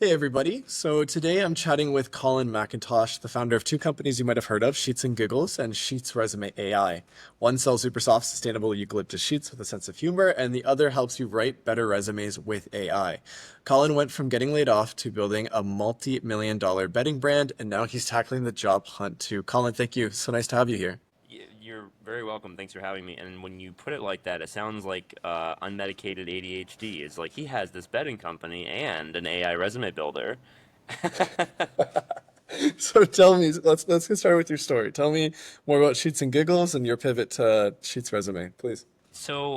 Hey everybody. So today I'm chatting with Colin McIntosh, the founder of two companies you might have heard of, Sheets and Giggles and Sheets Resume AI. One sells super soft, sustainable eucalyptus sheets with a sense of humor, and the other helps you write better resumes with AI. Colin went from getting laid off to building a multi-million dollar bedding brand, and now he's tackling the job hunt too. Colin, thank you. So nice to have you here. You're very welcome. Thanks for having me. And when you put it like that, it sounds like unmedicated ADHD. It's like he has this bedding company and an AI resume builder. So tell me, let's get started with your story. Tell me more about Sheets and Giggles and your pivot to Sheets Resume, please.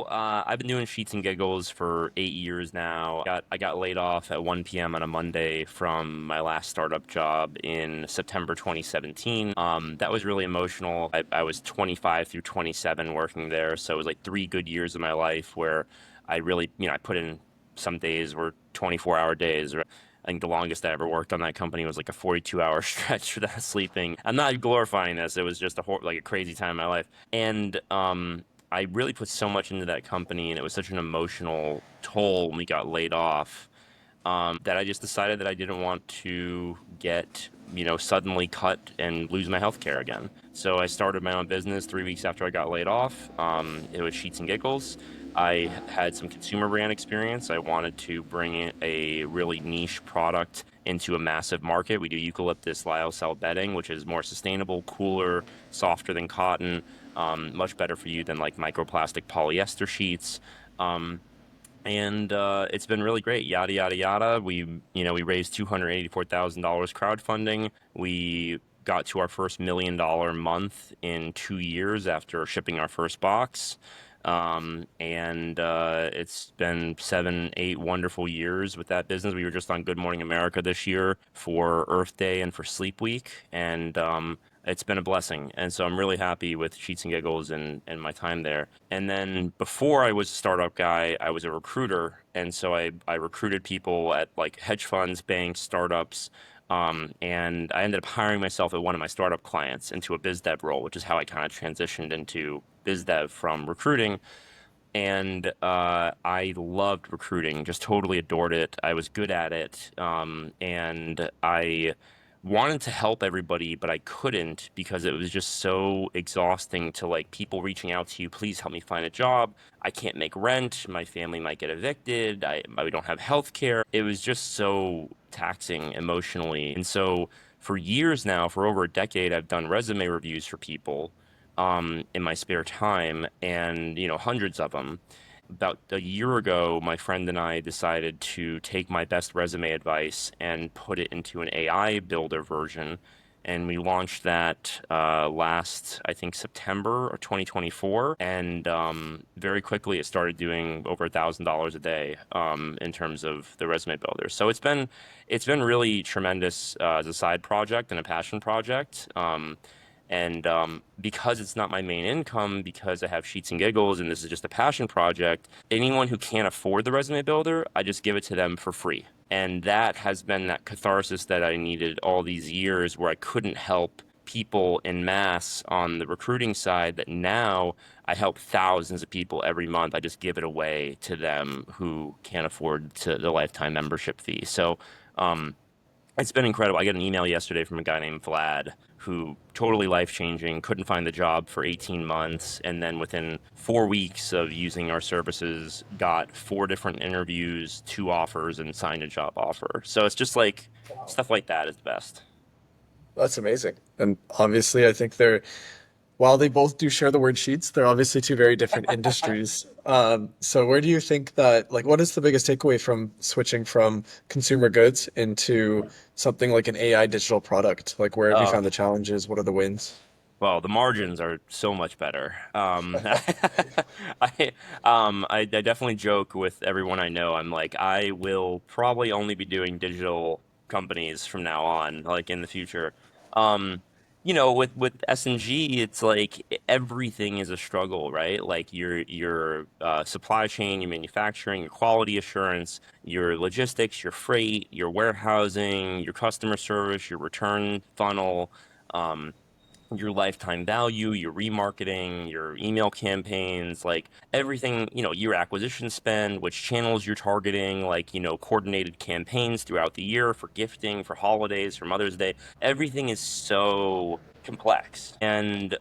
I've been doing Sheets and Giggles for 8 years now. I got laid off at 1 p.m. on a Monday from my last startup job in September 2017. That was really emotional. I was 25 through 27 working there, so it was like 3 good years of my life where I really, I put in some days were 24-hour days. I think the longest I ever worked on that company was like a 42-hour stretch without sleeping. I'm not glorifying this. It was just like a crazy time in my life. And I really put so much into that company, and it was such an emotional toll when we got laid off that I just decided that I didn't want to get, suddenly cut and lose my health care again. So I started my own business 3 weeks after I got laid off. It was Sheets and Giggles. I had some consumer brand experience. I wanted to bring in a really niche product into a massive market. We do eucalyptus lyocell bedding, which is more sustainable, cooler, softer than cotton, much better for you than like microplastic polyester sheets. Um, and it's been really great. Yada yada yada. We raised $284,000 crowdfunding. We got to our first $1 million month in 2 years after shipping our first box. And it's been 7, 8 wonderful years with that business. We were just on Good Morning America this year for Earth Day and for Sleep Week, and it's been a blessing. And so I'm really happy with Sheets and Giggles and my time there. And then before I was a startup guy, I was a recruiter. And so I recruited people at like hedge funds, banks, startups. And I ended up hiring myself at one of my startup clients into a biz dev role, which is how I kind of transitioned into biz dev from recruiting. And I loved recruiting, just totally adored it. I was good at it. And I wanted to help everybody, but I couldn't because it was just so exhausting to like people reaching out to you, please help me find a job. I can't make rent. My family might get evicted. I don't have health care. It was just so taxing emotionally. And so for years now, for over a decade, I've done resume reviews for people in my spare time, and hundreds of them. About a year ago, my friend and I decided to take my best resume advice and put it into an AI builder version. And we launched that last, I think, September of 2024. And very quickly, it started doing over $1,000 a day in terms of the resume builder. So it's been really tremendous as a side project and a passion project. And because it's not my main income, because I have Sheets and Giggles and this is just a passion project, anyone who can't afford the resume builder, I just give it to them for free. And that has been that catharsis that I needed all these years where I couldn't help people in mass on the recruiting side, that now I help thousands of people every month. I just give it away to them who can't afford the lifetime membership fee. So, it's been incredible. I got an email yesterday from a guy named Vlad who totally life changing, couldn't find the job for 18 months. And then within 4 weeks of using our services, got four different interviews, two offers, and signed a job offer. So it's just like stuff like that is the best. That's amazing. And obviously, I think while they both do share the word sheets, they're obviously two very different industries. So where do you think that, like, what is the biggest takeaway from switching from consumer goods into something like an AI digital product? Like, where have you Oh, found the challenges? What are the wins? well, the margins are so much better. I definitely joke with everyone I know. I'm like, I will probably only be doing digital companies from now on, like in the future. Um, with S&G, it's like everything is a struggle, right? Like your supply chain, your manufacturing, your quality assurance, your logistics, your freight, your warehousing, your customer service, your return funnel. Um, your lifetime value, your remarketing, your email campaigns, like everything, your acquisition spend, which channels you're targeting, like, coordinated campaigns throughout the year for gifting, for holidays, for Mother's Day. Everything is so complex. And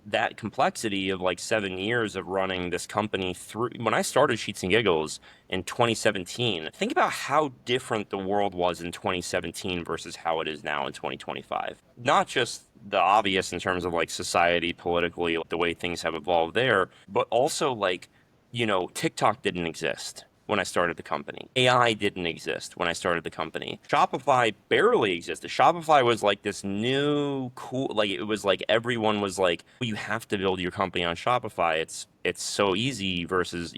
that complexity of like 7 years of running this company through when I started Sheets and Giggles in 2017, think about how different the world was in 2017 versus how it is now in 2025. Not just the obvious in terms of like society, politically, the way things have evolved there, but also like, TikTok didn't exist when I started the company. AI didn't exist when I started the company. Shopify barely existed. Shopify was like this new cool, like it was like everyone was like, you have to build your company on Shopify. It's so easy versus,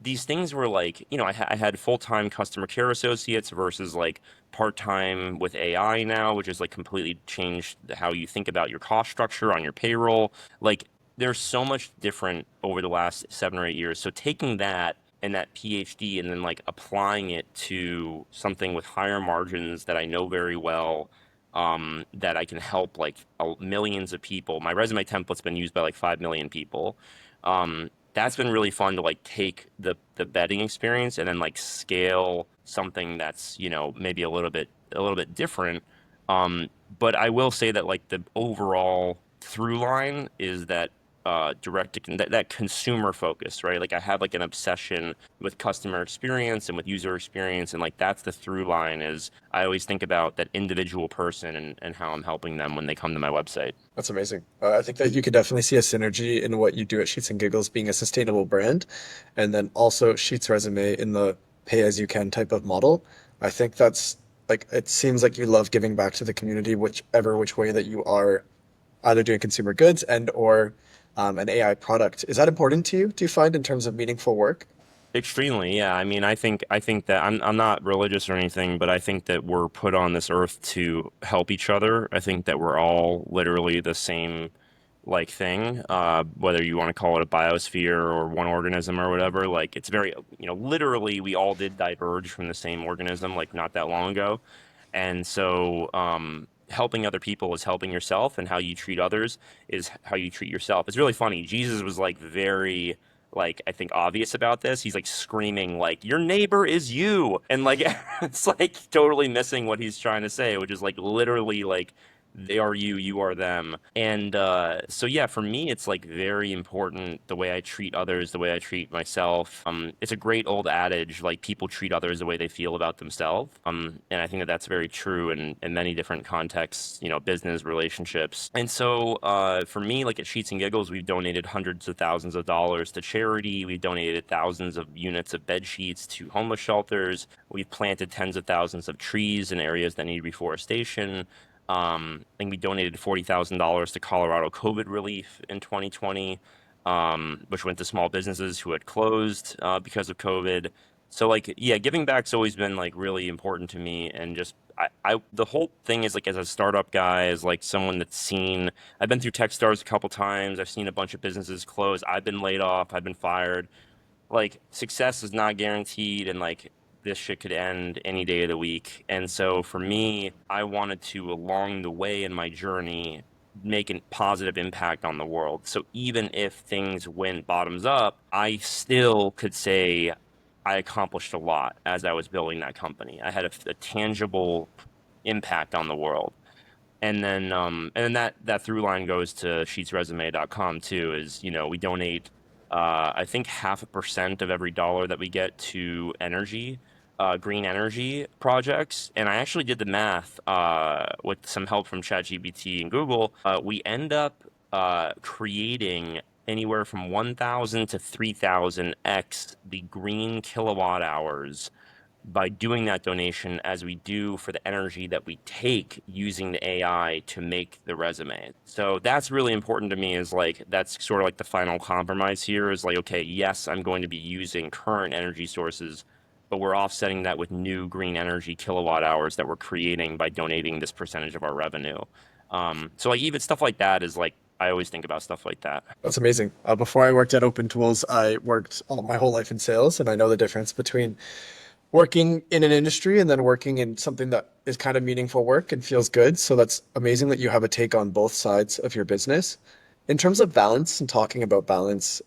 these things were like, I had full-time customer care associates versus like part-time with AI now, which has like completely changed how you think about your cost structure on your payroll. Like there's so much different over the last 7 or 8 years. So taking that and that PhD and then like applying it to something with higher margins that I know very well, that I can help like millions of people. My resume template's been used by like 5 million people. That's been really fun to like take the betting experience and then like scale something that's, maybe a little bit different. Um, but I will say that like the overall through line is that that consumer focus, right? Like I have like an obsession with customer experience and with user experience, and like that's the through line is I always think about that individual person and how I'm helping them when they come to my website. That's amazing. I think that you could definitely see a synergy in what you do at Sheets and Giggles being a sustainable brand, and then also Sheets Resume in the pay as you can type of model. I think that's like it seems like you love giving back to the community, which way that you are either doing consumer goods and or an AI product. Is that important to you? Do you find in terms of meaningful work? Extremely, yeah. I mean, I think that I'm not religious or anything, but I think that we're put on this earth to help each other. I think that we're all literally the same like thing, whether you want to call it a biosphere or one organism or whatever. Like it's very, literally we all did diverge from the same organism like not that long ago. And so, helping other people is helping yourself, and how you treat others is how you treat yourself. It's really funny. Jesus was like very, like, I think obvious about this. He's like screaming, like, your neighbor is you. And like, it's like totally missing what he's trying to say, which is like literally like, they are you, you are them. And so, yeah, for me, it's like very important the way I treat others, the way I treat myself. It's a great old adage, like people treat others the way they feel about themselves. And I think that that's very true in many different contexts, business, relationships. And so, for me, like at Sheets and Giggles, we've donated hundreds of thousands of dollars to charity. We've donated thousands of units of bed sheets to homeless shelters. We've planted tens of thousands of trees in areas that need reforestation. I think we donated $40,000 to Colorado COVID relief in 2020, which went to small businesses who had closed because of COVID. So like, yeah, giving back's always been like really important to me, and just the whole thing is like as a startup guy, as like someone that's seen, I've been through Techstars a couple times. I've seen a bunch of businesses close. I've been laid off. I've been fired. Like success is not guaranteed, and like this shit could end any day of the week. And so for me, I wanted to along the way in my journey make a positive impact on the world. So even if things went bottoms up, I still could say I accomplished a lot as I was building that company. I had a tangible impact on the world. And then that through line goes to sheetsresume.com too, is, we donate, I think 0.5% of every dollar that we get to energy, green energy projects. And I actually did the math, with some help from ChatGPT and Google. We end up, creating anywhere from 1,000 to 3,000x the green kilowatt hours by doing that donation as we do for the energy that we take using the AI to make the resume. So that's really important to me, is like that's sort of like the final compromise here is like, okay, yes, I'm going to be using current energy sources, but we're offsetting that with new green energy kilowatt hours that we're creating by donating this percentage of our revenue. So like even stuff like that is like I always think about stuff like that. That's amazing. Before I worked at OpenTools, I worked all my whole life in sales, and I know the difference between working in an industry and then working in something that is kind of meaningful work and feels good. So that's amazing that you have a take on both sides of your business. In terms of balance and talking about balance,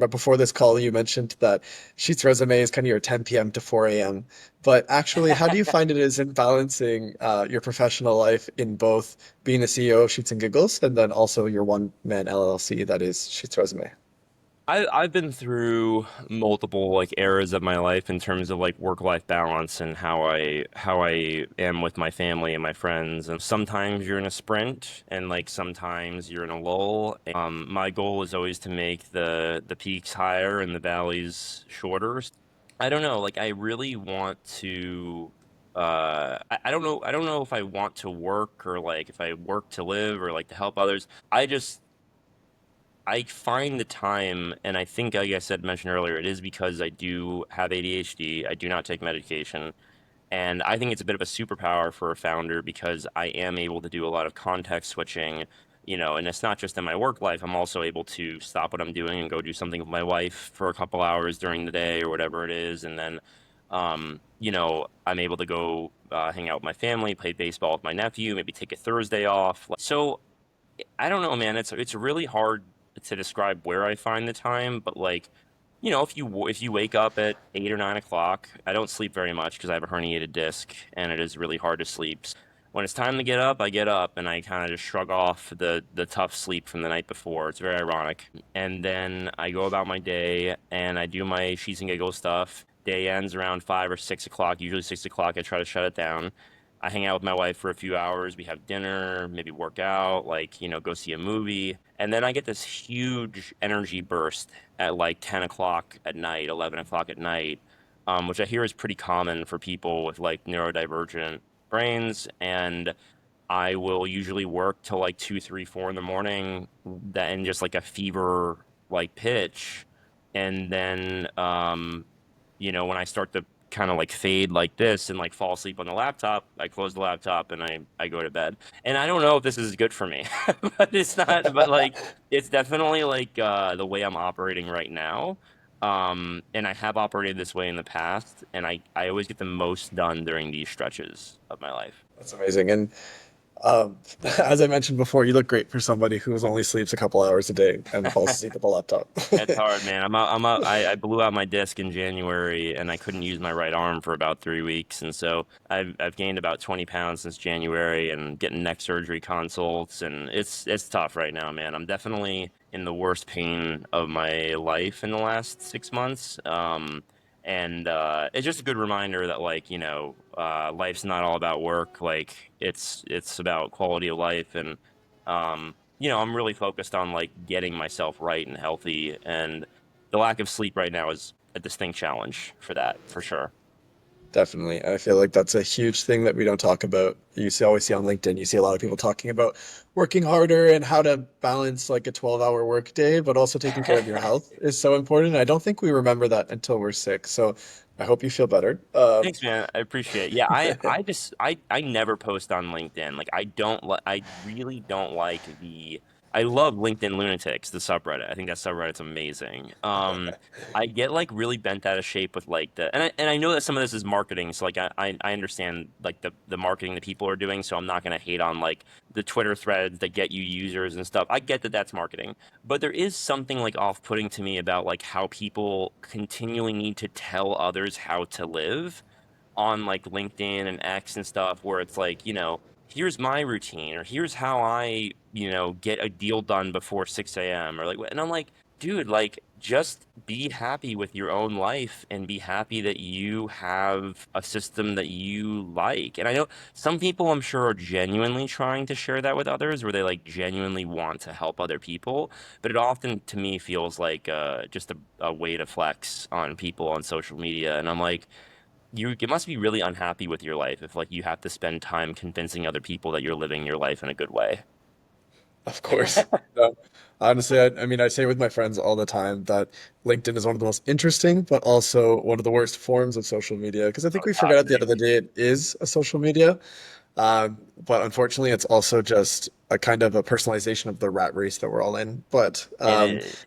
before this call, you mentioned that Sheets resume is kind of your 10 p.m. to 4 a.m. But actually, how do you find it is in balancing your professional life in both being the CEO of Sheets and Giggles and then also your one-man LLC that is Sheets resume? I've been through multiple like eras of my life in terms of like work-life balance and how I am with my family and my friends. And sometimes you're in a sprint and like sometimes you're in a lull. My goal is always to make the peaks higher and the valleys shorter. I don't know, like I really want to I don't know if I want to work or like if I work to live or like to help others. I find the time, and I think, like I said, mentioned earlier, it is because I do have ADHD. I do not take medication. And I think it's a bit of a superpower for a founder because I am able to do a lot of context switching, and it's not just in my work life. I'm also able to stop what I'm doing and go do something with my wife for a couple hours during the day or whatever it is. And then, I'm able to go hang out with my family, play baseball with my nephew, maybe take a Thursday off. So I don't know, man. It's really hard to describe where I find the time, but like, if you wake up at 8 or 9 o'clock, I don't sleep very much because I have a herniated disc, and it is really hard to sleep. When it's time to get up, I get up and I kind of just shrug off the tough sleep from the night before. It's very ironic, and then I go about my day and I do my sheets and giggles stuff. Day ends around 5 or 6 o'clock. Usually 6 o'clock. I try to shut it down. I hang out with my wife for a few hours. We have dinner, maybe work out, like, go see a movie. And then I get this huge energy burst at like 10 o'clock at night, 11 o'clock at night, which I hear is pretty common for people with like neurodivergent brains. And I will usually work till like 2, 3, 4 in the morning, that in just like a fever like pitch. And then, when I start to kind of like fade like this and like fall asleep on the laptop, I close the laptop and I go to bed. And I don't know if this is good for me, but it's not, but like it's definitely like the way I'm operating right now. And I have operated this way in the past, and I always get the most done during these stretches of my life. That's amazing. And Um, as I mentioned before, you look great for somebody who only sleeps a couple hours a day and falls asleep at the laptop. It's hard, man. I blew out my disc in January and I couldn't use my right arm for about 3 weeks. And so I've gained about 20 pounds since January and getting neck surgery consults. And it's tough right now, man. I'm definitely in the worst pain of my life in the last 6 months. And it's just a good reminder that like, life's not all about work. Like it's about quality of life. And, I'm really focused on like getting myself right and healthy, and the lack of sleep right now is a distinct challenge for that, for sure. Definitely. I feel like that's a huge thing that we don't talk about. Always see on LinkedIn, you see a lot of people talking about working harder and how to balance like a 12-hour work day, but also taking care of your health is so important. I don't think we remember that until we're sick. So I hope you feel better. Thanks, man. I appreciate it. Yeah, I never post on LinkedIn. Like I really don't like I love LinkedIn Lunatics, the subreddit. I think that subreddit's amazing. I get like really bent out of shape with like and I know that some of this is marketing, so like I understand like the marketing that people are doing, so I'm not gonna hate on like the Twitter threads that get you users and stuff. I get that that's marketing. But there is something like off-putting to me about like how people continually need to tell others how to live on like LinkedIn and X and stuff, where it's like, here's my routine or here's how I, get a deal done before 6 a.m. or like, and I'm like, dude, like just be happy with your own life and be happy that you have a system that you like. And I know some people I'm sure are genuinely trying to share that with others where they like genuinely want to help other people, but it often to me feels like just a way to flex on people on social media. And I'm like, you must be really unhappy with your life if like you have to spend time convincing other people that you're living your life in a good way. Of course. No. Honestly, I mean, I say with my friends all the time that LinkedIn is one of the most interesting, but also one of the worst forms of social media. Because I think Oh, we forget at the end toxic. of the day it is a social media. But unfortunately, it's also just a kind of a personalization of the rat race that we're all in. But It is.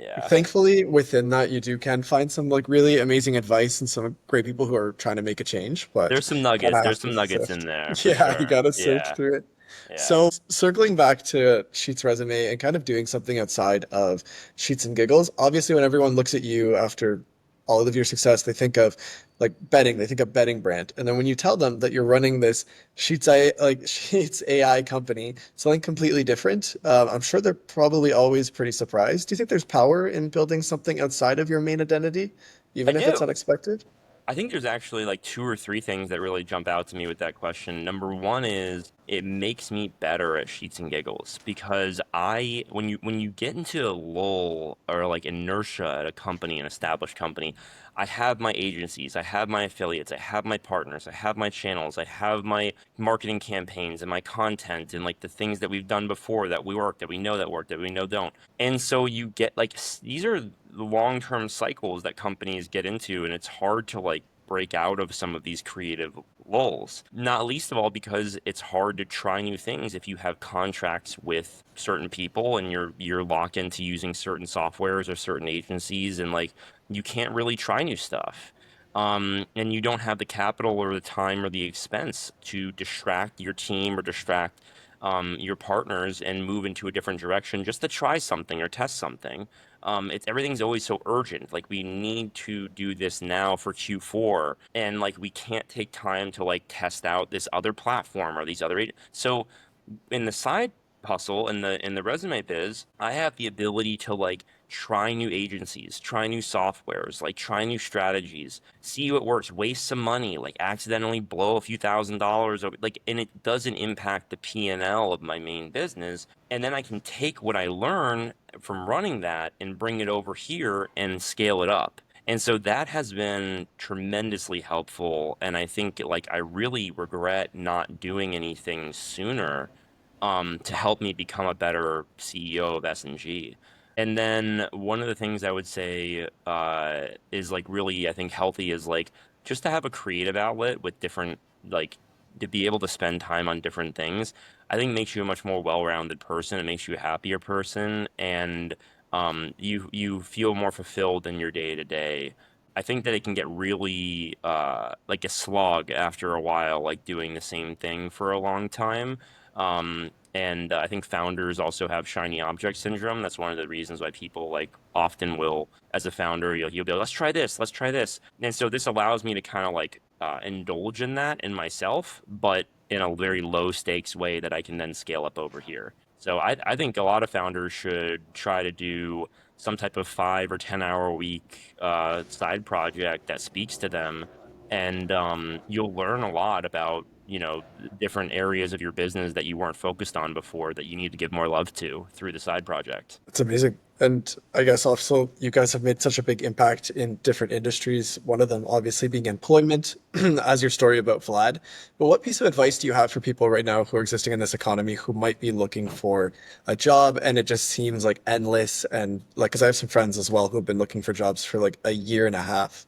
Yeah. Thankfully, within that, you do can find some like really amazing advice and some great people who are trying to make a change, but There's some kind nuggets. of have There's to some nuggets in sift. there for Yeah, you sure. got to sift Yeah. through it. Yeah. So, circling back to Sheets resume and kind of doing something outside of Sheets and Giggles, obviously, when everyone looks at you after all of your success, they think of like betting, they think of betting brand. And then when you tell them that you're running this Sheets AI company, something completely different, I'm sure they're probably always pretty surprised. Do you think there's power in building something outside of your main identity, I even if it's do. unexpected? I think there's actually like two or three things that really jump out to me with that question. Number one is it makes me better at sheets and giggles because when you get into a lull or like inertia at a company, an established company, I have my agencies, I have my affiliates, I have my partners, I have my channels, I have my marketing campaigns and my content and like the things that we've done before that we work, that we know don't. And so you get like these are the long-term cycles that companies get into, and it's hard to like break out of some of these creative lulls. Not least of all because it's hard to try new things if you have contracts with certain people and you're locked into using certain softwares or certain agencies and like you can't really try new stuff. And you don't have the capital or the time or the expense to distract your team or distract your partners and move into a different direction just to try something or test something. It's everything's always so urgent. Like we need to do this now for Q4, and like we can't take time to like test out this other platform or these other. So in the side hustle in the resume biz, I have the ability to like try new agencies, try new softwares, like try new strategies, see what works, waste some money, like accidentally blow a few $1,000s over, like, and it doesn't impact the P&L of my main business. And then I can take what I learn from running that and bring it over here and scale it up. And so that has been tremendously helpful. And I think like I really regret not doing anything sooner to help me become a better CEO of S&G. And then one of the things I would say is like really, I think healthy is like just to have a creative outlet with different, like to be able to spend time on different things, I think makes you a much more well-rounded person. It makes you a happier person, and you feel more fulfilled in your day to day. I think that it can get really like a slog after a while, like doing the same thing for a long time. And I think founders also have shiny object syndrome. That's one of the reasons why people like often will, as a founder, you'll be like, let's try this, let's try this. And so this allows me to kind of like indulge in that in myself, but in a very low stakes way that I can then scale up over here. So I think a lot of founders should try to do some type of 5 or 10 hour a week side project that speaks to them, and you'll learn a lot about different areas of your business that you weren't focused on before that you need to give more love to through the side project. It's amazing. And I guess also you guys have made such a big impact in different industries, one of them obviously being employment, as your story about Vlad. But what piece of advice do you have for people right now who are existing in this economy who might be looking for a job and it just seems like endless and like, because I have some friends as well who have been looking for jobs for like a year and a half.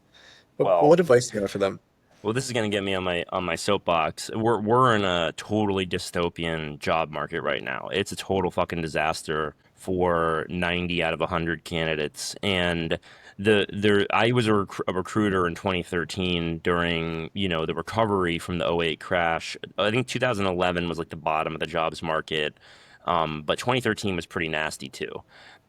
But Well, what advice do you have for them? Well, this is going to get me on my soapbox. We're in a totally dystopian job market right now. It's a total fucking disaster for 90 out of 100 candidates. And I was a recruiter in 2013 during, the recovery from the '08 crash. I think 2011 was like the bottom of the jobs market. But 2013 was pretty nasty too.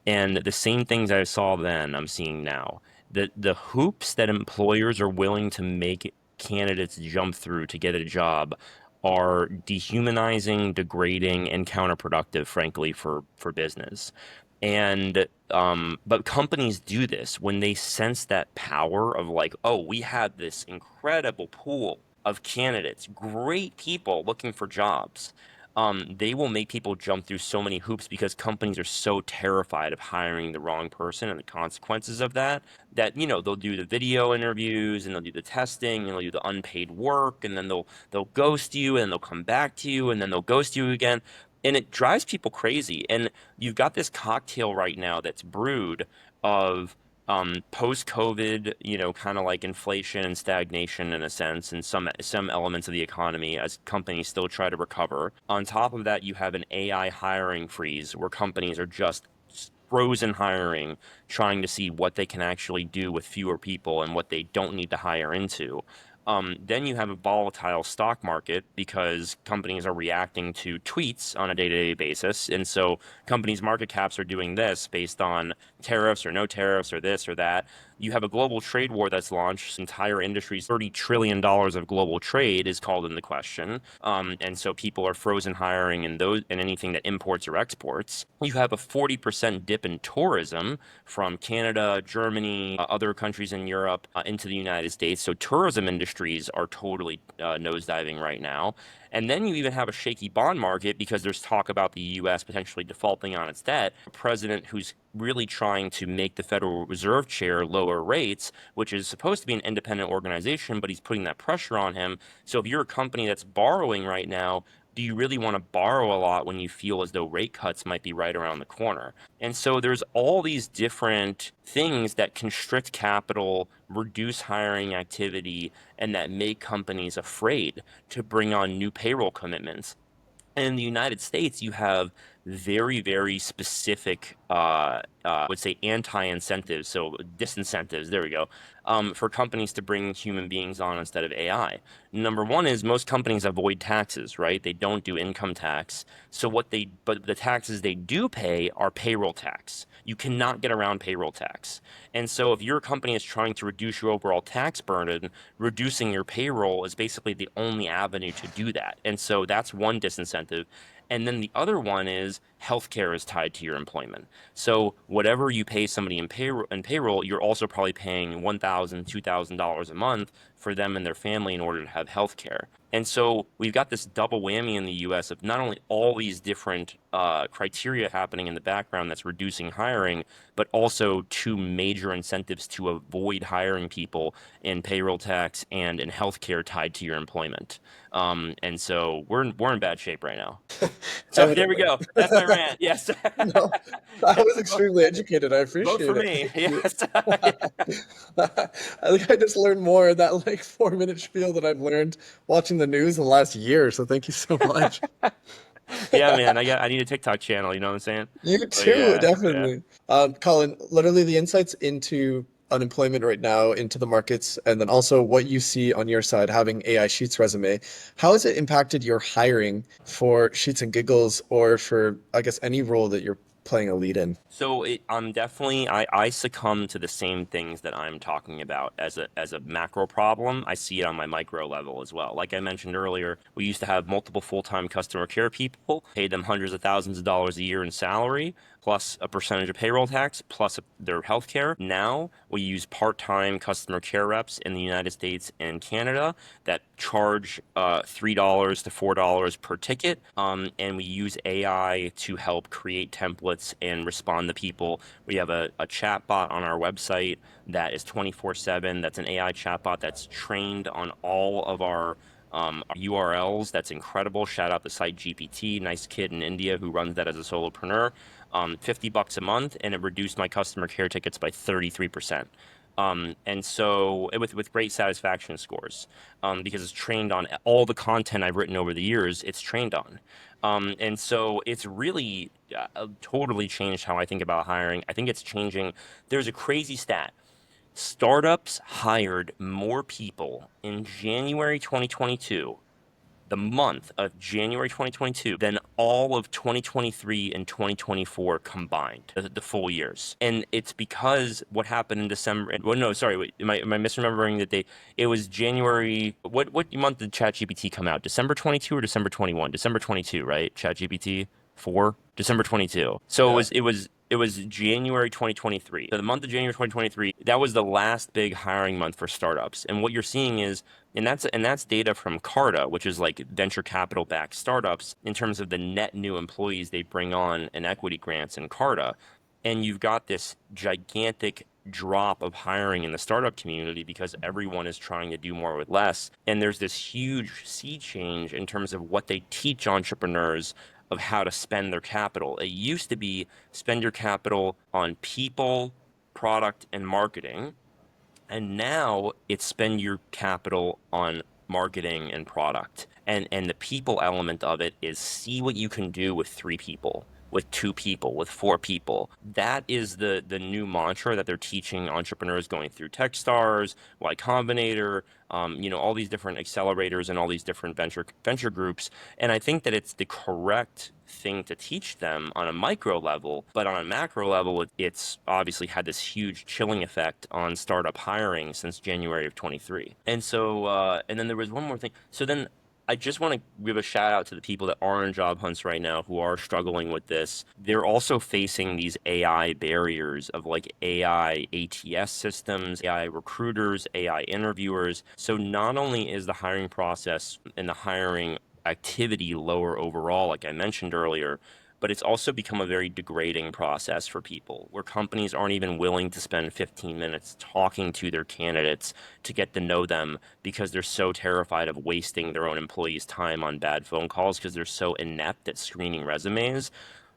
And the same things I saw then, I'm seeing now. The hoops that employers are willing to make candidates jump through to get a job are dehumanizing, degrading, and counterproductive, frankly, for business. And but companies do this when they sense that power of like, oh, we have this incredible pool of candidates, great people looking for jobs. They will make people jump through so many hoops because companies are so terrified of hiring the wrong person and the consequences of that, that they'll do the video interviews and they'll do the testing and they'll do the unpaid work, and then they'll ghost you and they'll come back to you and then they'll ghost you again, and it drives people crazy. And you've got this cocktail right now that's brewed of post-COVID, kind of like inflation and stagnation in a sense, and some elements of the economy as companies still try to recover. On top of that, you have an AI hiring freeze where companies are just frozen hiring, trying to see what they can actually do with fewer people and what they don't need to hire into. Then you have a volatile stock market because companies are reacting to tweets on a day-to-day basis. And so companies' market caps are doing this based on tariffs or no tariffs or this or that. You have a global trade war that's launched. Entire industries, $30 trillion of global trade is called into question. And so people are frozen hiring in those and anything that imports or exports. You have a 40% dip in tourism from Canada, Germany, other countries in Europe into the United States. So tourism industries are totally nosediving right now. And then you even have a shaky bond market because there's talk about the U.S. potentially defaulting on its debt. A president who's really trying to make the Federal Reserve Chair lower rates, which is supposed to be an independent organization, but he's putting that pressure on him. So if you're a company that's borrowing right now, do you really want to borrow a lot when you feel as though rate cuts might be right around the corner? And so there's all these different things that constrict capital, reduce hiring activity, and that make companies afraid to bring on new payroll commitments. And in the United States, you have very, very specific, I would say, anti-incentives, so disincentives, there we go, for companies to bring human beings on instead of AI. Number one is most companies avoid taxes, right? They don't do income tax. So but the taxes they do pay are payroll tax. You cannot get around payroll tax. And so if your company is trying to reduce your overall tax burden, reducing your payroll is basically the only avenue to do that. And so that's one disincentive. And then the other one is healthcare is tied to your employment. So whatever you pay somebody in payroll, you're also probably paying $1,000, $2,000 a month for them and their family in order to have healthcare. And so we've got this double whammy in the U.S. of not only all these different criteria happening in the background that's reducing hiring, but also two major incentives to avoid hiring people in payroll tax and in healthcare tied to your employment. And so we're in bad shape right now. So there we Evidently. go. That's my rant. Yes. No, that Yes. was extremely educated. I Vote for appreciate it. me. Thank you. Yes. I think I just learned more in that like 4 minute spiel that I've learned watching the news in the last year. So thank you so much. Yeah, man. I need a TikTok channel. You know what I'm saying? You But too, yeah, yeah. definitely. Colin, literally the insights into unemployment right now, into the markets, and then also what you see on your side having AI Sheets resume. How has it impacted your hiring for Sheets and Giggles or for, I guess, any role that you're playing a lead in? So I'm definitely I succumb to the same things that I'm talking about as a macro problem. I see it on my micro level as well. Like I mentioned earlier, we used to have multiple full-time customer care people, paid them hundreds of thousands of dollars a year in salary, plus a percentage of payroll tax, plus their health care. Now we use part-time customer care reps in the United States and Canada that charge $3 to $4 per ticket, and we use AI to help create templates and respond to people. We have a chat bot on our website that is 24/7. That's an AI chatbot that's trained on all of our URLs. That's incredible. Shout out the site GPT, nice kid in India who runs that as a solopreneur. $50 a month, and it reduced my customer care tickets by 33%. And so with great satisfaction scores, because it's trained on all the content I've written over the years, it's trained on. And so it's really totally changed how I think about hiring. I think it's changing. There's a crazy stat. Startups hired more people in January 2022, the month of January 2022, than all of 2023 and 2024 combined, the full years. And it's because what happened in December. Well, no, sorry, wait, am I misremembering that they? It was January. What month did ChatGPT come out? December 22 or December 21? December 22, right? ChatGPT 4, December 22. So Yeah. it was January 2023. So the month of January 2023, that was the last big hiring month for startups. And what you're seeing is, and that's data from Carta, which is like venture capital backed startups in terms of the net new employees they bring on in equity grants in Carta. And you've got this gigantic drop of hiring in the startup community because everyone is trying to do more with less. And there's this huge sea change in terms of what they teach entrepreneurs of how to spend their capital. It used to be spend your capital on people, product, and marketing. And now it's spend your capital on marketing and product. And the people element of it is see what you can do with three people. with 2 people, with 4 people. That is the new mantra that they're teaching entrepreneurs going through Techstars, Y Combinator, all these different accelerators and all these different venture groups. And I think that it's the correct thing to teach them on a micro level, but on a macro level, it's obviously had this huge chilling effect on startup hiring since January of 23. And so, and then there was one more thing. So then I just want to give a shout out to the people that are in job hunts right now who are struggling with this. They're also facing these AI barriers of like AI ATS systems, AI recruiters, AI interviewers. So not only is the hiring process and the hiring activity lower overall, like I mentioned earlier, but it's also become a very degrading process for people where companies aren't even willing to spend 15 minutes talking to their candidates to get to know them because they're so terrified of wasting their own employees' time on bad phone calls because they're so inept at screening resumes.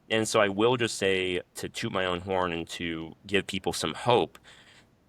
And so I will just say, to toot my own horn and to give people some hope,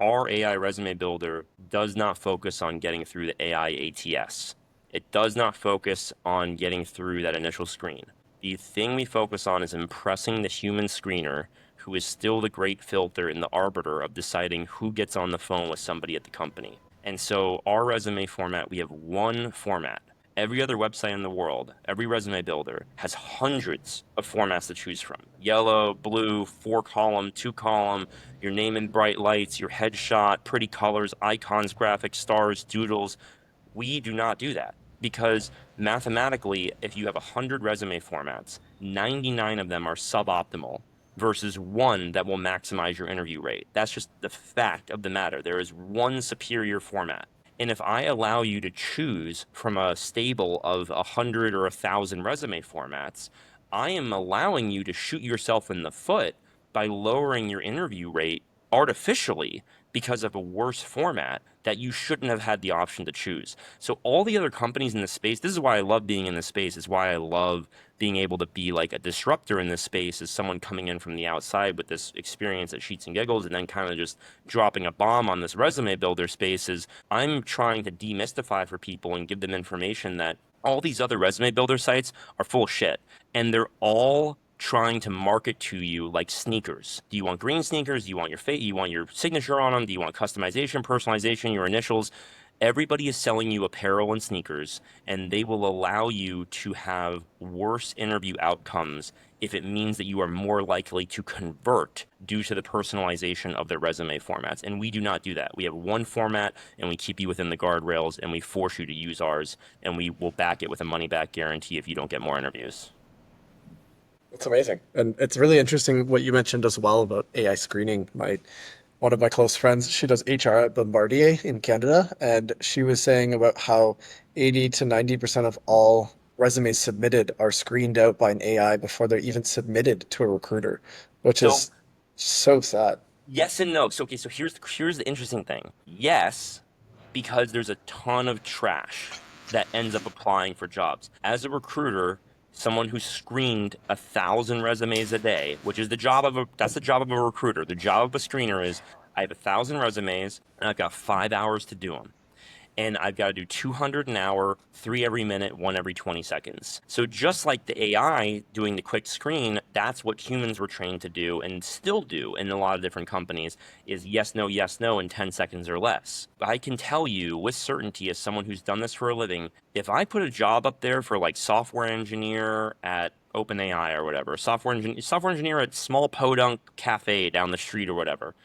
our AI resume builder does not focus on getting through the AI ATS. It does not focus on getting through that initial screen. The thing we focus on is impressing the human screener, who is still the great filter and the arbiter of deciding who gets on the phone with somebody at the company. And so our resume format, we have one format. Every other website in the world, every resume builder has hundreds of formats to choose from. Yellow, blue, 4 column, 2 column, your name in bright lights, your headshot, pretty colors, icons, graphics, stars, doodles. We do not do that because mathematically, if you have 100 resume formats, 99 of them are suboptimal versus one that will maximize your interview rate. That's just the fact of the matter. There is one superior format. And if I allow you to choose from a stable of 100 or 1,000 resume formats, I am allowing you to shoot yourself in the foot by lowering your interview rate artificially because of a worse format that you shouldn't have had the option to choose. So all the other companies in this space, this is why I love being in this space, is why I love being able to be like a disruptor in this space as someone coming in from the outside with this experience at Sheets and Giggles and then kind of just dropping a bomb on this resume builder space is I'm trying to demystify for people and give them information that all these other resume builder sites are full of shit and they're all trying to market to you like sneakers. Do you want green sneakers? Do you want your you want your signature on them? Do you want customization, personalization, your initials? Everybody is selling you apparel and sneakers, and they will allow you to have worse interview outcomes if it means that you are more likely to convert due to the personalization of their resume formats. And we do not do that. We have one format, and we keep you within the guardrails, and we force you to use ours, and we will back it with a money back guarantee if you don't get more interviews. It's amazing. And it's really interesting what you mentioned as well about AI screening. My one of my close friends, she does HR at Bombardier in Canada, and she was saying about how 80 to 90% of all resumes submitted are screened out by an AI before they're even submitted to a recruiter, which So is so sad. yes and no. So okay, so here's the interesting thing. Yes, because there's a ton of trash that ends up applying for jobs. As a recruiter, someone who screened 1,000 resumes a day, which is that's the job of a recruiter. The job of a screener is I have 1,000 resumes and I've got 5 hours to do them and I've got to do 200 an hour, 3 every minute, 1 every 20 seconds. So just like the AI doing the quick screen, that's what humans were trained to do and still do in a lot of different companies is yes, no in 10 seconds or less. But I can tell you with certainty as someone who's done this for a living, if I put a job up there for like software engineer at OpenAI or whatever, software engineer at small podunk cafe down the street or whatever,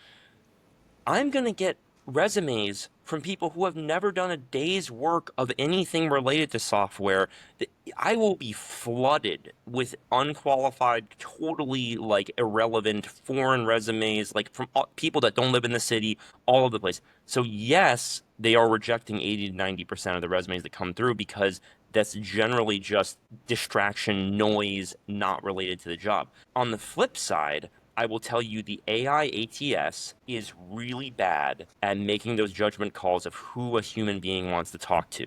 I'm going to get resumes from people who have never done a day's work of anything related to software. I will be flooded with unqualified, totally like irrelevant foreign resumes, like from people that don't live in the city, all over the place. So yes, they are rejecting 80 to 90% of the resumes that come through because that's generally just distraction, noise, not related to the job. On the flip side, I will tell you the AI ATS is really bad at making those judgment calls of who a human being wants to talk to.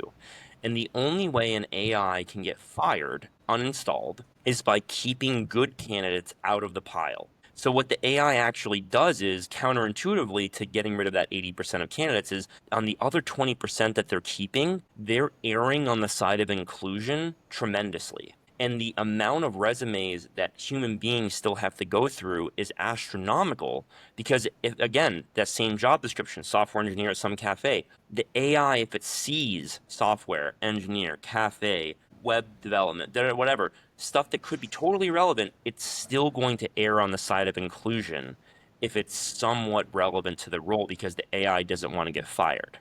And the only way an AI can get fired, uninstalled, is by keeping good candidates out of the pile. So what the AI actually does is counterintuitively to getting rid of that 80% of candidates is on the other 20% that they're keeping, they're erring on the side of inclusion tremendously. And the amount of resumes that human beings still have to go through is astronomical because, if, again, that same job description, software engineer at some cafe, the AI, if it sees software engineer, cafe, web development, whatever, stuff that could be totally relevant, it's still going to err on the side of inclusion if it's somewhat relevant to the role because the AI doesn't want to get fired.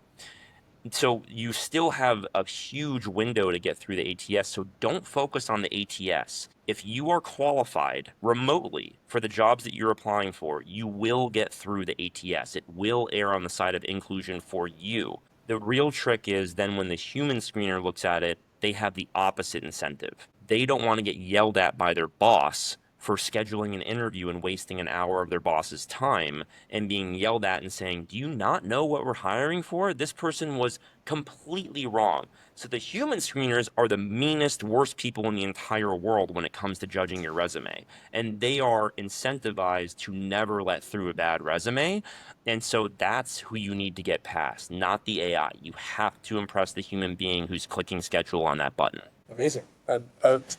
So you still have a huge window to get through the ATS. So don't focus on the ATS. If you are qualified remotely for the jobs that you're applying for, you will get through the ATS. It will err on the side of inclusion for you. The real trick is then when the human screener looks at it, they have the opposite incentive. They don't want to get yelled at by their boss for scheduling an interview and wasting an hour of their boss's time and being yelled at and saying, "Do you not know what we're hiring for? This person was completely wrong." So the human screeners are the meanest, worst people in the entire world when it comes to judging your resume. And they are incentivized to never let through a bad resume. And so that's who you need to get past, not the AI. You have to impress the human being who's clicking schedule on that button. Amazing.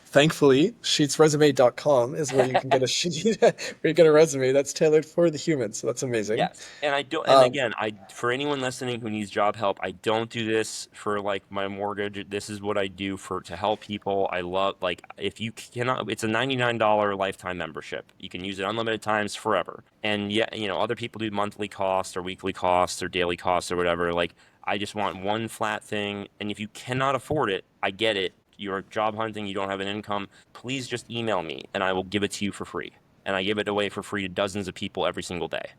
Thankfully, sheetsresume.com is where you can get a sheet, where you get a resume that's tailored for the human. So that's amazing. Yes. And I don't, and Um, again, for anyone listening who needs job help, I don't do this for like my mortgage. This is what I do to help people. I love, like, if you cannot, it's a $99 lifetime membership. You can use it unlimited times forever. And yeah, other people do monthly costs or weekly costs or daily costs or whatever. Like, I just want one flat thing. And if you cannot afford it, I get it. You're job hunting, you don't have an income. Please just email me and I will give it to you for free. And I give it away for free to dozens of people every single day.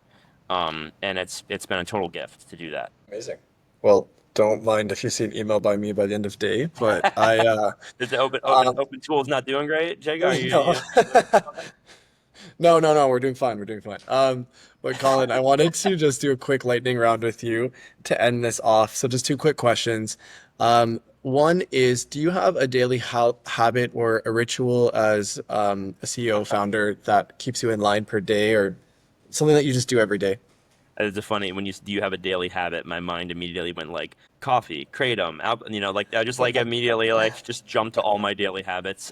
And it's been a total gift to do that. Amazing. Well, don't mind if you see an email by me by the end of the day, but Is the open open um, open tools not doing great, Jacob? Are you, no. No, we're doing fine. We're doing fine. But Colin, I wanted to just do a quick lightning round with you to end this off. So just two quick questions. One is, do you have a daily habit or a ritual as a CEO founder that keeps you in line per day, or something that you just do every day? It's a funny when do you have a daily habit? My mind immediately went like coffee, kratom, like I just like immediately like just jumped to all my daily habits.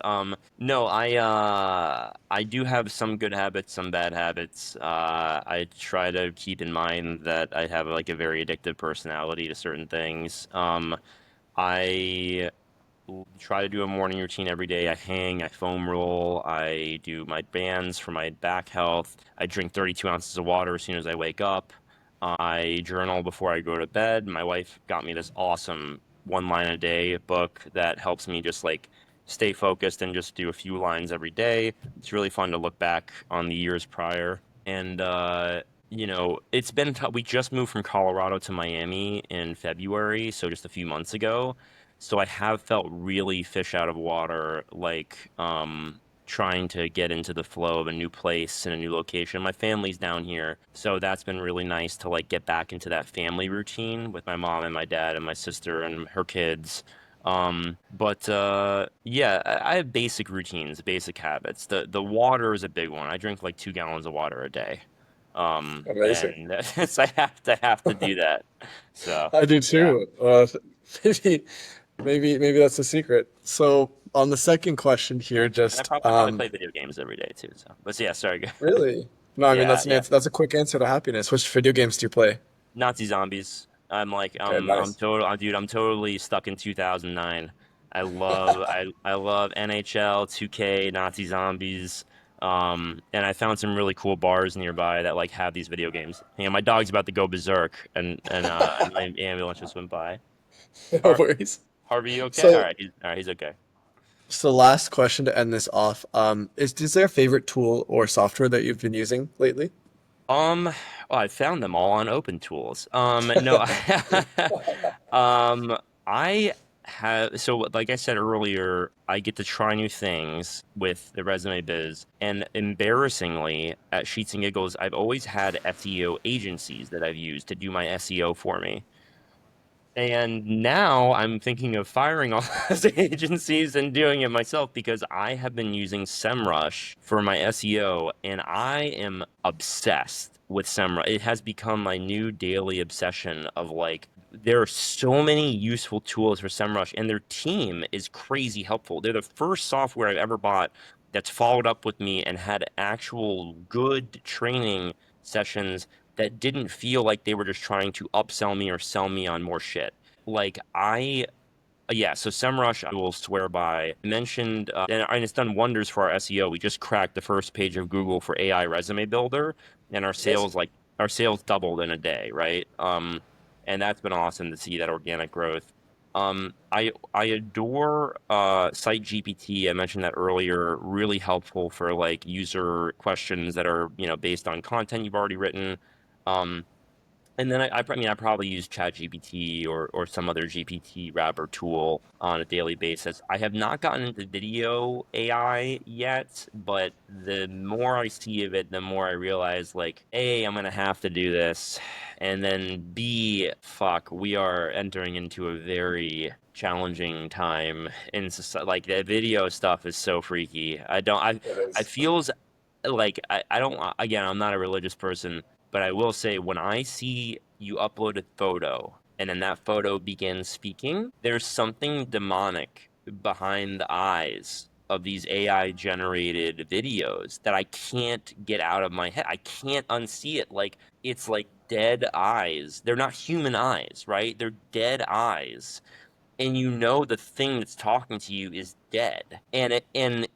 No, I do have some good habits, some bad habits. I try to keep in mind that I have like a very addictive personality to certain things. I try to do a morning routine every day. I hang, I foam roll, I do my bands for my back health. I drink 32 ounces of water as soon as I wake up. I journal before I go to bed. My wife got me this awesome one line a day book that helps me just like stay focused and just do a few lines every day. It's really fun to look back on the years prior. And, it's been, we just moved from Colorado to Miami in February, so just a few months ago. So I have felt really fish out of water, like trying to get into the flow of a new place and a new location. My family's down here, so that's been really nice to like get back into that family routine with my mom and my dad and my sister and her kids. But yeah, I have basic routines, basic habits. The water is a big one. I drink like 2 gallons of water a day. Amazing. And so I have to do that. So I do yeah. too. Maybe, maybe that's the secret. So on the second question here, And just I probably play video games every day too. So, but yeah, sorry. really, no, I mean Yeah, that's an yeah. answer. That's a quick answer to happiness. Which video games do you play? Nazi zombies. I'm like, Okay, I'm nice. total, dude. I'm totally stuck in 2009. I love NHL, 2K, Nazi zombies. And I found some really cool bars nearby that like have these video games. My dog's about to go berserk, and my ambulance just went by. No Har worries. Harvey, you okay? So, All right, he's okay. last question to end this off. Is there a favorite tool or software that you've been using lately? Well, I found them all on OpenTools. No, I have, so like I said earlier, I get to try new things with the resume biz, and embarrassingly, at Sheets and Giggles, I've always had SEO agencies that I've used to do my SEO for me. And now I'm thinking of firing all those agencies and doing it myself because I have been using SEMrush for my SEO and I am obsessed with SEMrush. It has become my new daily obsession of like there are so many useful tools for SEMrush, and their team is crazy helpful. They're the first software I've ever bought that's followed up with me and had actual good training sessions that didn't feel like they were just trying to upsell me or sell me on more shit. Like yeah, so SEMrush I will swear by. I mentioned, and it's done wonders for our SEO. We just cracked the first page of Google for AI resume builder, and Amazing. our sales doubled in a day, right? And that's been awesome to see that organic growth. I adore Site GPT. I mentioned that earlier. Really helpful for like user questions that are, based on content you've already written. Um, and then I mean, I probably use ChatGPT or some other GPT wrapper tool on a daily basis. I have not gotten into video AI yet, but the more I see of it, the more I realize, like, A, I'm gonna have to do this, and then B, fuck, we are entering into a very challenging time in society. Like, the video stuff is so freaky. It I is. feels like I don't again, I'm not a religious person, but I will say when I see you upload a photo and then that photo begins speaking, there's something demonic behind the eyes of these AI generated videos that I can't get out of my head. I can't unsee it. Like it's like dead eyes. They're not human eyes, right? They're dead eyes, and the thing that's talking to you is dead, and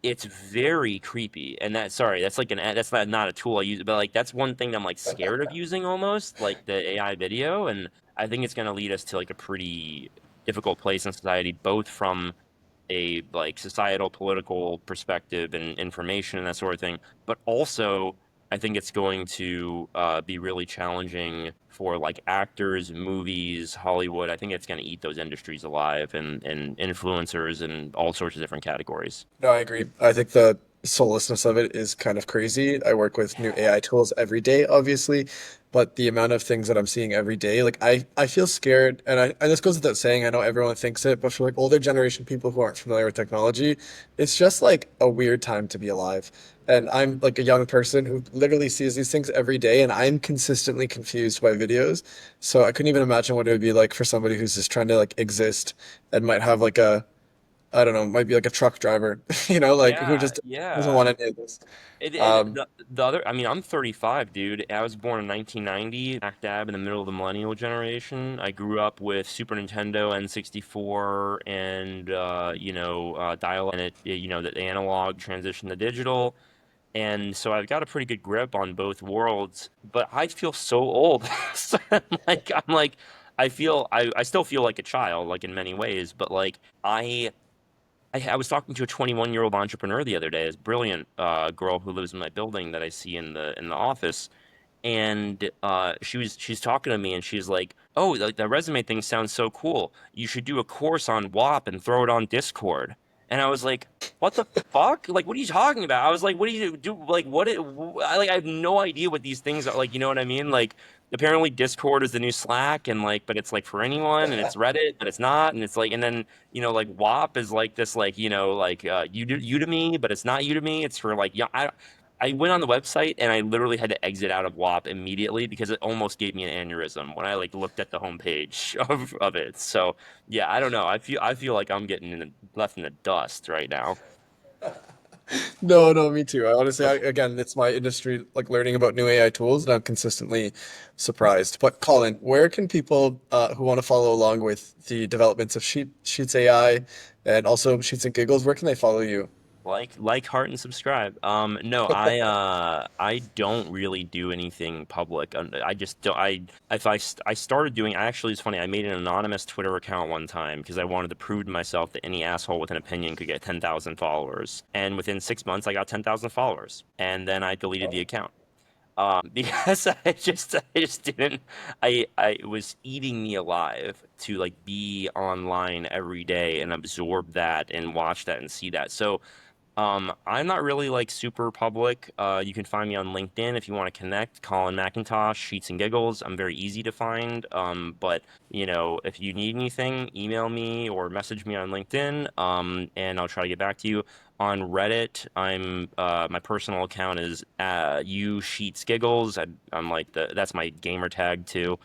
it's very creepy. And that's like that's not a tool I use, but like that's one thing that I'm like scared of using, almost like the AI video. And I think it's going to lead us to like a pretty difficult place in society, both from a like societal political perspective and information and that sort of thing, but also I think it's going to be really challenging for like actors, movies, Hollywood. I think it's going to eat those industries alive, and influencers and all sorts of different categories. No, I agree. I think the soullessness of it is kind of crazy. I work with new AI tools every day, obviously, but the amount of things that I'm seeing every day, like I feel scared, and this goes without saying. I know everyone thinks it, but for like older generation people who aren't familiar with technology, it's just like a weird time to be alive. And I'm like a young person who literally sees these things every day, and I'm consistently confused by videos. So I couldn't even imagine what it would be like for somebody who's just trying to like exist and might have like a I don't know, might be like a truck driver, like who Yeah, just doesn't yeah. want any of this. It Um, the other, I mean, I'm 35, dude. I was born in 1990, smack dab in the middle of the millennial generation. I grew up with Super Nintendo, N64, and dial, and the analog transition to digital. And so I've got a pretty good grip on both worlds, but I feel so old. So I still feel like a child, like in many ways, but like I was talking to a 21-year-old entrepreneur the other day, this brilliant girl who lives in my building that I see in the office, and she's talking to me, and she's like, "Oh, like the resume thing sounds so cool. You should do a course on WAP and throw it on Discord." And I was like, "What the fuck? Like, what are you talking about?" I was like, "What do you do? Like, I have no idea what these things are. Like, you know what I mean? Like, apparently Discord is the new Slack, and like, but it's like for anyone, and it's Reddit, but it's not, and it's like, and then like WAP is like this, like Udemy, but it's not Udemy. It's for like, yeah, I went on the website and I literally had to exit out of WAP immediately because it almost gave me an aneurysm when I like looked at the homepage of it. So yeah, I don't know. I feel like I'm getting left in the dust right now. no, no, me too. I honestly, again, it's my industry, like learning about new AI tools, and I'm consistently surprised. But Colin, where can people who want to follow along with the developments of Sheets AI and also Sheets and Giggles, where can they follow you? Heart, and subscribe. No, I don't really do anything public. I just don't. I started doing. Actually, it's funny. I made an anonymous Twitter account one time because I wanted to prove to myself that any asshole with an opinion could get 10,000 followers. And within 6 months, I got 10,000 followers. And then I deleted the account. Because I just didn't. I it was eating me alive to like be online every day and absorb that and watch that and see that. So I'm not really like super public. You can find me on LinkedIn if you want to connect. Colin McIntosh, Sheets and Giggles. I'm very easy to find. But if you need anything, email me or message me on LinkedIn. And I'll try to get back to you. On Reddit, my personal account is you Sheets Giggles. I'm like that's my gamer tag too.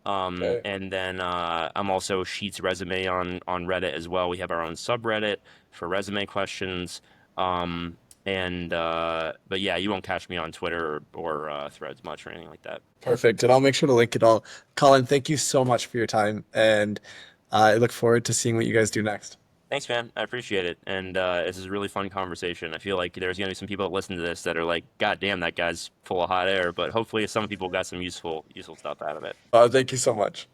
Okay. And then I'm also Sheets Resume on Reddit as well. We have our own subreddit for resume questions. Um, and but yeah, you won't catch me on Twitter or Threads much or anything like that. Perfect. And I'll make sure to link it all. Colin, thank you so much for your time. And I look forward to seeing what you guys do next. Thanks, man. I appreciate it. And this is a really fun conversation. I feel like there's gonna be some people that listen to this that are like, God damn, that guy's full of hot air. But hopefully some people got some useful stuff out of it. Thank you so much.